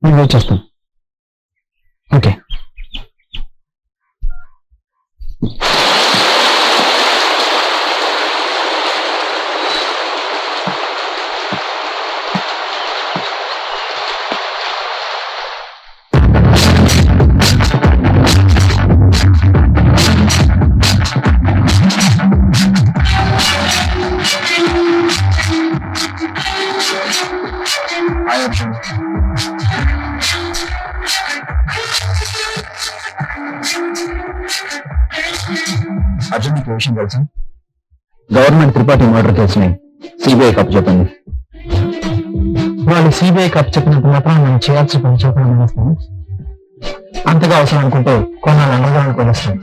నేను వెయిట్ చేస్తాను. ఓకే. అర్జున్ నీకు విషయం తెలుసా? గవర్నమెంట్ త్రిపాఠి మర్డర్ కేసుని సిబిఐ కప్ చెప్పింది. వాళ్ళు సిబిఐ కప్ చెప్పినంత మాత్రం మనం చేయాల్సిన పని చెప్పడం అంతగా అవసరం అనుకుంటే కొన్నాళ్ళు అండర్గ్రౌండ్ కొనేస్తాం.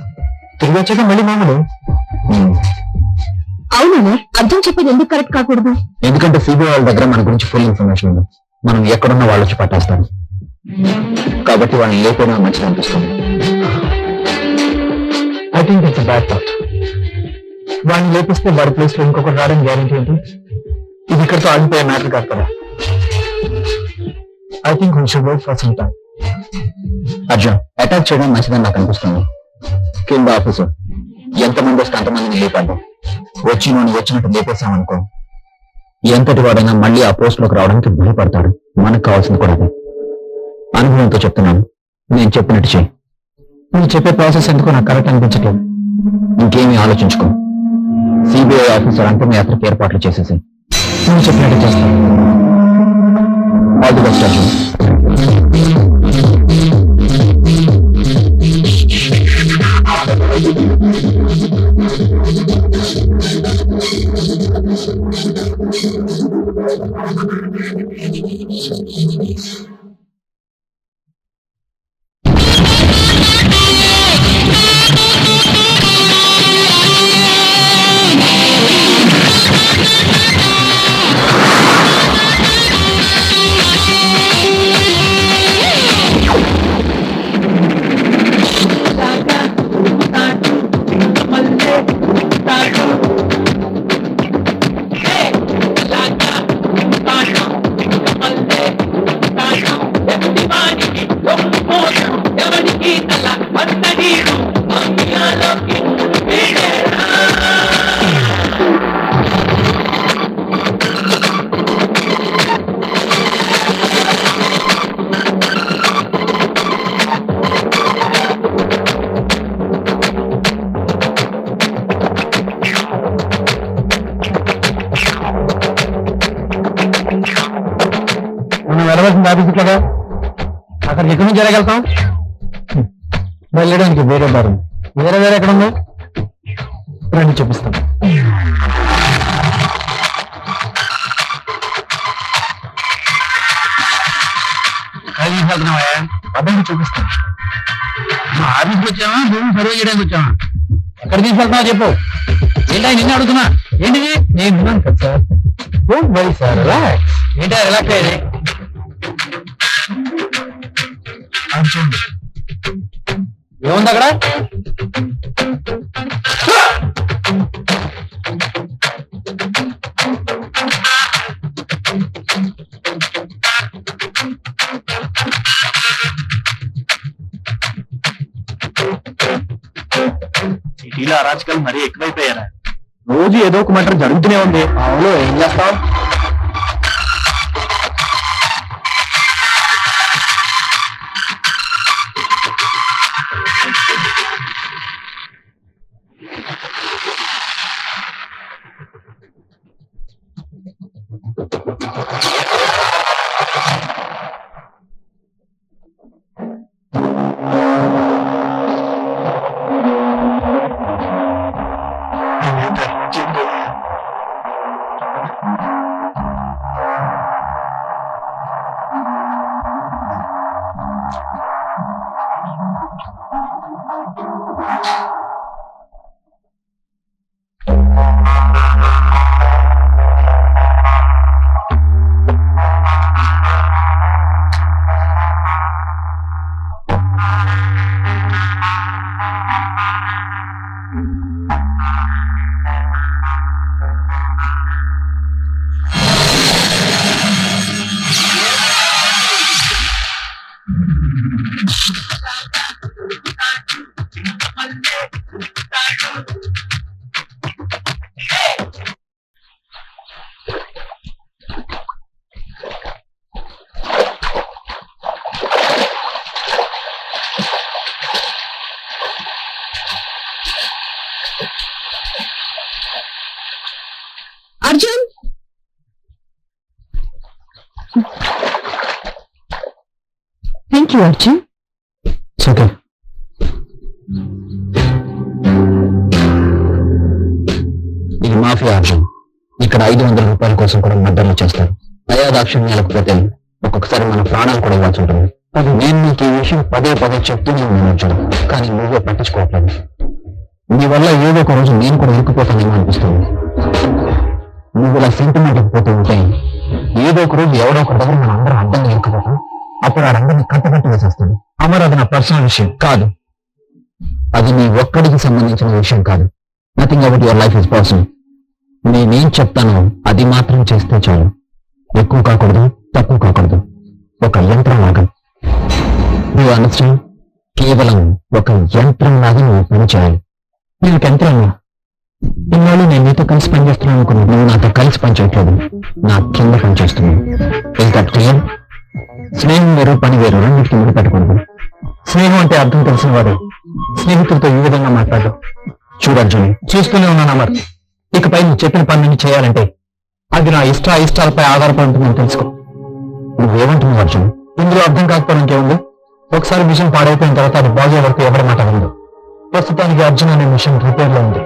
తిరిగి వచ్చాక మళ్ళీ మామూలు. అవునా? అర్జున్ చెప్పేది ఎందుకు కరెక్ట్ కాకూడదు? ఎందుకంటే సిబిఐ వాళ్ళ దగ్గర మన గురించి ఫుల్ ఇన్ఫర్మేషన్ ఉంది. మనం ఎక్కడున్నా వాళ్ళు వచ్చి పట్టేస్తారు. కాబట్టి వాళ్ళని లేకపోయినా మంచిది అనిపిస్తుంది. I think it's bad thought. వాడిని లేపిస్తే వాడి ప్లేస్ లో ఇంకొకటి రావడం గ్యారంటీ ఏంటి? ఇది ఇక్కడితో ఆగిపోయే మ్యాటర్ కాదు కదా. I think we should wait for some time. Arjun, attack చేయడం మంచిదని నాకు అనిపిస్తుంది. కింద ఆఫీసర్ ఎంతమంది వస్తే అంతమందిని లేపాడు. వచ్చినట్టు లేపేశామనుకో, ఎంతటి వాడైనా మళ్ళీ ఆ పోస్ట్ లోకి రావడానికి భయపడతాడు. మనకు కావాల్సింది కూడా అదే. అనుభవంతో చెప్తున్నాను, నేను చెప్పినట్టు చెయ్యి. నువ్వు చెప్పే ప్రాసెస్ ఎందుకో నాకు కరెక్ట్ అనిపించట్లేదు. ఇంకేమీ ఆలోచించుకో. సిబిఐ ఆఫీసర్ అంతిమయాత్రకు ఏర్పాట్లు చేసేసి నువ్వు చెప్పినట్టు చేస్తాను. All the best Arjun. వెళ్ళవలసిన ఆఫీస్ కదా, అక్కడికి ఎక్కడి నుంచి జరగలుగుతాం? వెళ్ళడానికి వేరే దారి. వేరే ఎక్కడ ఉందో రండి చూపిస్తాం. అదండి చూపిస్తాం. మా ఆఫీస్కి వచ్చామా, భూమి సర్వే చేయడానికి వచ్చామా? ఎక్కడ తీసుకెళ్తావా చెప్పు. ఏంటా నిన్ను అడుగుతున్నా? ఏంటిది? నేను విన్నాను కదా sir. Don't worry sir, relax. ఏంటా రిలాక్స్ అయ్యేది? చూడండి ఏముంది అక్కడ? సిటీలో అరాచకాలు మరీ ఎక్కువైపోయారా? రోజు ఏదో ఒక మటర్ జరుగుతూనే ఉంది. అవును, ఏం చేస్తాం? Thank you Arjun. ఓకే. ఇది మాఫియా అర్జున్. ఇక్కడ 500 రూపాయల కోసం కూడా మద్దతులు చేస్తారు. దయాదాక్షిణ్యాలకు ప్రతి ఒక్కొక్కసారి మన ప్రాణాలు కూడా ఇవ్వాల్సి ఉంటుంది. అది నేను నీకు ఈ విషయం పదే పదే చెప్తూనే ఉన్నాను అర్జున్, కానీ నువ్వే పట్టించుకోవట్లేదు. నీ వల్ల ఏదో ఒక రోజు నేను కూడా ఇరుక్కుపోతానేమో అనిపిస్తుంది. నువ్వు ఇలా సెంటిమెంట్ పోతూ ఉంటే ఏదో ఒక రోజు ఎవడో ఒక దగ్గర మన అందరం అడ్డంగా ఇరుక్కుపోతాం. అప్పుడు ఆడందరినీ కట్టకట్టు వేసేస్తాడు. అమర్, అది నా పర్సనల్ విషయం కాదు. అది నీ ఒక్కడికి సంబంధించిన విషయం కాదు. Nothing about your life is personal. నేనేం చెప్తానో అది మాత్రం చేస్తే చాలు. ఎక్కువ కాకూడదు, తక్కువ కాకూడదు. ఒక యంత్రం లాగా. నువ్వు అనవసరం, కేవలం ఒక యంత్రం లాగా నువ్వు పని చేయాలి. నేను యంత్రంగా ఇన్నాళ్ళు నేను నీతో కలిసి పనిచేస్తున్నాను అనుకున్నాను. నువ్వు నాతో కలిసి పనిచేయట్లేదు, నా కింద పనిచేస్తున్నావు. Is that clear? స్నేహం వేరు, పని వేరు, రెండింటికి ముడి పెట్టకూడదు. స్నేహం అంటే అర్థం తెలిసిన వాడు స్నేహితులతో ఈ విధంగా మాట్లాడు. చూడర్జుని, చూస్తూనే ఉన్నాను అమర్. ఇకపై నువ్వు చెప్పిన పనులన్నీ చేయాలంటే అది నా ఇష్టాలపై ఆధారపడి ఉంటుందని తెలుసుకో. నువ్వేమంటున్నావు అర్జున్? ఇందులో అర్థం కాకపోవడం ఇంకేముంది? ఒకసారి మిషన్ పాడైపోయిన తర్వాత అది బాగు వరకు ఎవరి మాట ఉంది. ప్రస్తుతానికి అర్జున్ అనే మిషన్ రిపేర్ లో ఉంది.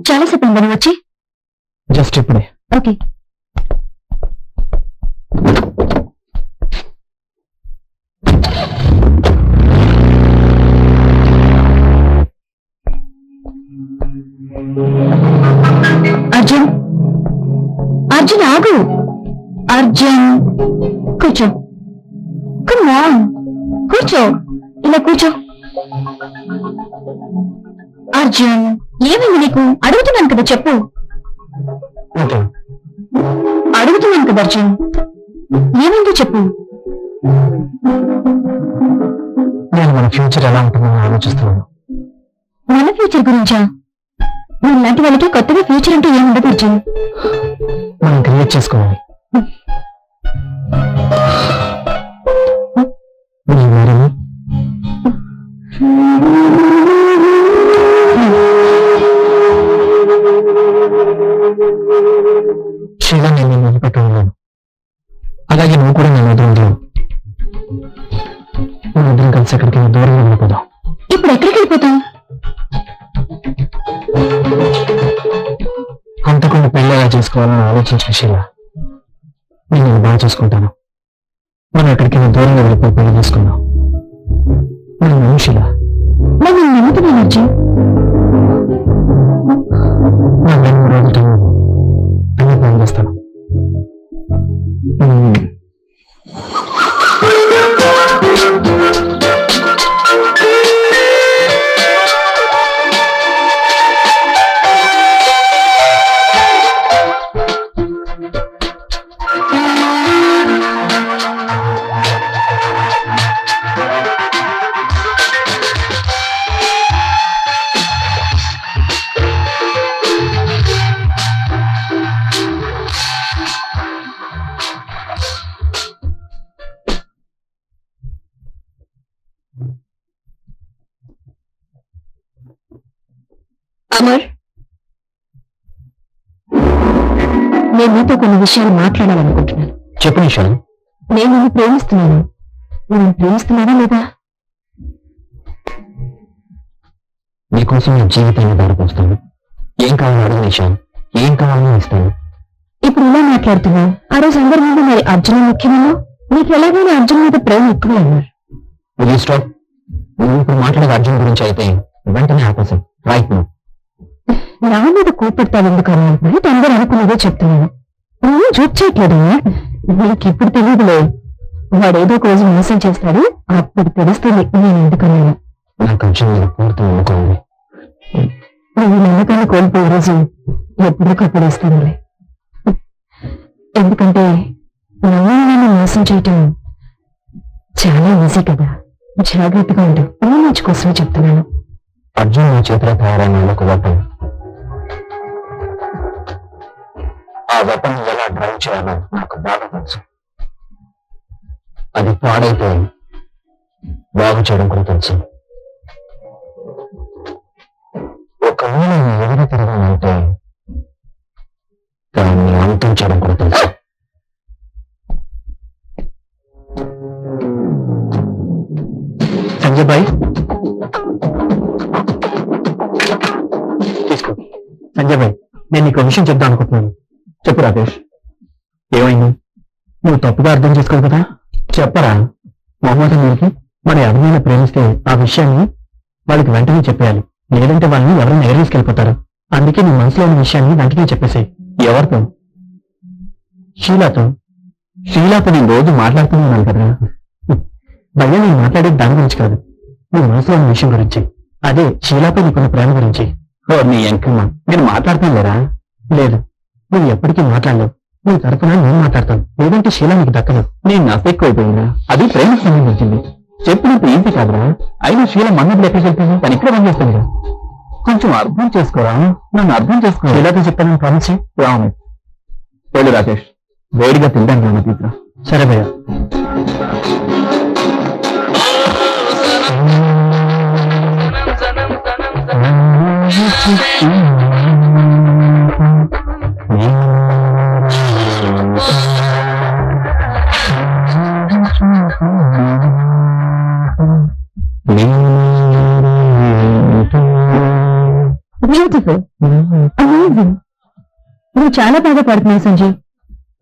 చాలా సేపు అయిందని వచ్చి. జస్ట్ ఇప్పుడే. ఓకే. అర్జున్, అర్జున్ ఆగు. అర్జున్ కూర్చో. కమ్ ఆన్, కూర్చో. ఇలా కూర్చో. అర్జున్, ఏమైంది నీకు? అడుగుతున్నాను కదా, చెప్పు. అడుగుతున్నాను కదా అర్జున్, ఏమైందో చెప్పు. నేను మన ఫ్యూచర్ ఎలా ఉంటుందని ఆలోచిస్తున్నాను. మన ఫ్యూచర్ గురించా? లాంటి వాళ్ళకి కొత్తగా ఫ్యూచర్ అంటే ఏముండదు అర్జున్. మనం క్రియేట్ చేసుకోవాలి. శీలా, నేను నిన్ను వదిలిపెట్టలేను. అలాగే నువ్వు కూడా నేను వదిలించలేవు. మన ఇద్దరం కలిసి ఎక్కడికి దూరంగా వెళ్ళిపోదాం. ఇప్పుడు ఎక్కడికి వెళ్ళిపోతాం? అంతకుండా పెళ్లి ఎలా చేసుకోవాలని ఆలోచించిన శీలా, నేను బాగా చూసుకుంటాను. మనం ఎక్కడికైనా దూరంగా వెళ్ళిపోయి పెళ్లి చేసుకుందాం. మనం మనుషులా? నేను నమ్ముతున్నాను అర్జున్. నా 2 రోజులు అన్ని ప్లాన్ చేస్తాను. అమర్, నేను నీతో కొన్ని విషయాలు మాట్లాడాలనుకుంటున్నాను. చెప్పు నిషా. నేను నిన్ను ప్రేమిస్తున్నాను. నేను ప్రేమిస్తున్నానా లేదా? నీకోసం నేను జీవితాన్ని దారిపోస్తాను. ఏం కావాలో అడుగు నిషా. ఏం కావాలో ఇస్తాను. ఇప్పుడు ఇలా మాట్లాడుతున్నావు. ఆ రోజు అందరి ముందు మరి అర్జున ముఖ్యమన్నా? నీకు ఎలాగైనా అర్జున్ మీద ప్రేమ ఎక్కువ అన్నారు. స్టాప్. నువ్వు ఇప్పుడు మాట్లాడే అర్జున్ గురించి అయితే వెంటనే ఆపేసాం. రైట్ నువ్వు నా మీద కోపడతావు ఎందుకన్నా? బయట అందరూ అనుకున్నదే చెప్తున్నాను. నువ్వు జోక్ చేయట్లేదు. నీకు ఇప్పుడు తెలియదులే. వాడేదో ఒక రోజు మోసం చేస్తాడు. అప్పుడు తెలుస్తుంది నేను ఎందుకన్నాను. నాకు అర్జున్ మీద పూర్తి నమ్మకం ఉంది. నువ్వు నమ్మకాన్ని కోల్పోయే రోజు ఎప్పటికప్పుడు ఇస్తానులే. ఎందుకంటే నన్ను మోసం చేయటం చాలా ఈజీ కదా. జాగ్రత్తగా ఉండు. నీ మంచి కోసమే చెప్తున్నాను. అర్జున్ నా చేతిలో తయారైన ఒక వెపన్. ఆ వెపన్ ఎలా డ్రైవ్ చేయాలో నాకు బాగా తెలుసు. అది పాడైతే బాగు చేయడం కూడా తెలుసు. ఒకవేళ ఎదురు తిరగాలంటే దాన్ని అంతం చేయడం కూడా తెలుసు. సంజయ్ భాయ్ తీసుకో. సంజయ్ భాయ్, నేను నీకు విషయం చెప్దాం అనుకుంటున్నాను. చెప్పు రాకేష్. ఏమైంది? నువ్వు తప్పుగా అర్థం చేసుకోవు కదా. చెప్పరా. మొహమ్మద్ మీరికి మన ఎవరినైనా ప్రేమిస్తే ఆ విషయాన్ని వాళ్ళకి వెంటనే చెప్పేయాలి. లేదంటే వాళ్ళని ఎవరైనా ఎగరేసుకెళ్ళిపోతారు. అందుకే నీ మనసులో ఉన్న విషయాన్ని వెంటనే చెప్పేసాయి. ఎవరితో? షీలాతో. షీలాతో నేను రోజు మాట్లాడుతున్నాను కదా. భయ్య, నేను మాట్లాడేది దాని గురించి కాదు, నీ మనసులో ఉన్న విషయం గురించి. అదే షీలాపై నీకున్న ప్రేమ గురించి. నీ ఎంకమ్మ, నేను మాట్లాడతాను లేరా? లేదు, నువ్వు ఎప్పటికీ మాట్లాడలేవు. నీ తరఫున నేను మాట్లాడతాను. లేదంటే షీలా నీకు దక్కదు. నేను నస ఎక్కువైపోయిందా? అది ప్రేమకు సంబంధించింది. చెప్పినప్పుడు ఏంటి కాదురా. అయినా షీల మన్నది ఎక్కడికి వెళ్తుంది? తను ఇక్కడ పని చేస్తుంది. కొంచెం అర్థం చేసుకోరా. నన్ను అర్థం చేసుకో. షీలాతో చెప్తాను ప్రామిస్. రావు వెళ్ళు రాకేష్. వేడిగా తింటాను రాను తీసుకురా. సరే భయ్య. Beautiful, amazing. నువ్వు చాలా బాగా పాడుతున్నావు సంజయ్.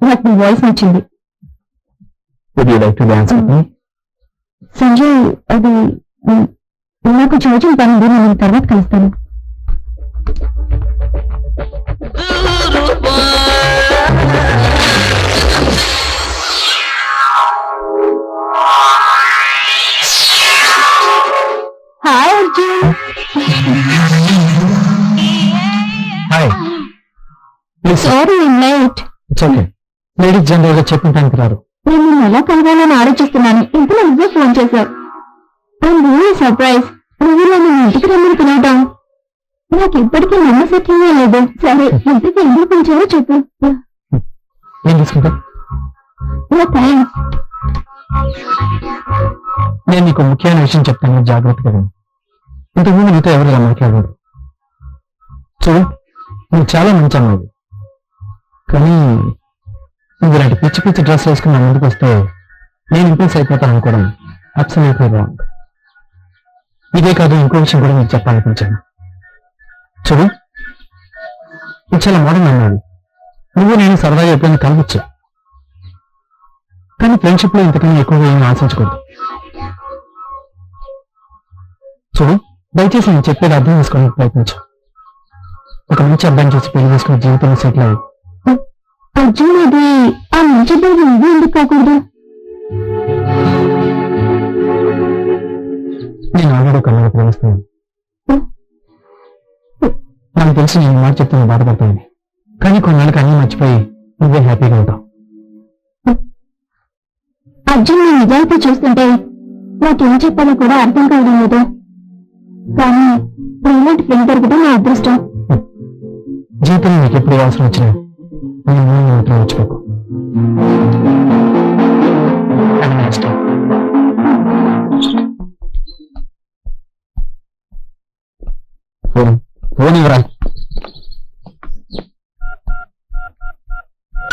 నాకు నీ వాయిస్ నచ్చింది. Would you like to dance with me? Sanjay, అది నాకు చోచం పని ఉంది. నేను తర్వాత కలుస్తాను. Hi Arjun. Hi. Please. Sorry, I'm late. It's okay. Ladies general గా చెప్పడానికి రారు. నేను నిన్ను ఎలా కలవాలని ఆలోచిస్తున్నాను. ఇంతలో నువ్వే ఫోన్ చేశావు. I'm really surprise. నువ్వు నన్ను ఇంటికి రమ్మని పిలవటం నాకు ఇప్పటికీ నమ్మశక్యంగా లేదు. సరే, ఇంటికి ఎందుకు పిలిచావో చెప్పు. ఏం తీసుకుంటా? థ్యాంక్స్. నేను నీకు ముఖ్యమైన విషయం చెప్తాను, జాగ్రత్తగా విను. ఇంతకుముందు నీతో ఎవరు ఇలా మాట్లాడరు. చూడు, నువ్వు చాలా మంచి అమ్మాయి. కానీ నువ్వు ఇలాంటి పిచ్చి పిచ్చి డ్రెస్ వేసుకుని నా ముందుకు వస్తే నేను ఇంప్రెస్ అయిపోతాను అనుకోవడం అబ్సల్యూట్లీ రాంగ్. ఇదే కాదు, ఇంకో విషయం కూడా నీకు చెప్పాలనిపించాను. చూడు, ఇది చాలా మోడర్న్ అన్నది. నువ్వు నేను సరదాగా ఎప్పుడైనా కలవచ్చు, కానీ ఫ్రెండ్షిప్ లో ఇంతకన్నా ఎక్కువగా ఏమీ ఆశించకూడదు. చూడు, దయచేసి నేను చెప్పేది అర్థం చేసుకోవడానికి ప్రయత్నించు. ఒక మంచి అబ్బాయిని చూసి పెళ్లి చేసుకుని జీవితంలో సెటిల్ అయ్యి. అర్జున్, అది ఆ మంచి అబ్బాయి నువ్వు ఎందుకు కాకూడదు? నేను ఆల్రెడీ ఒక అమ్మాయిని ప్రేమిస్తున్నాను. నాకు తెలిసి నేను మాట చెప్తే నువ్వు బాధపడుతుంది, కానీ కొన్నాళ్ళకి అన్నీ మర్చిపోయి నువ్వే హ్యాపీగా ఉంటావు. అర్జున్, నీ నిజాయితీ చూస్తుంటే నాకేం చెప్పాలో కూడా అర్థం కావడం లేదు. కానీ నీలాంటి ఫ్రెండ్ దొరకడం నా అదృష్టం. జీవితంలో నీకు ఎప్పుడు అవసరం వచ్చినా నేను మాత్రం మర్చిపోకు.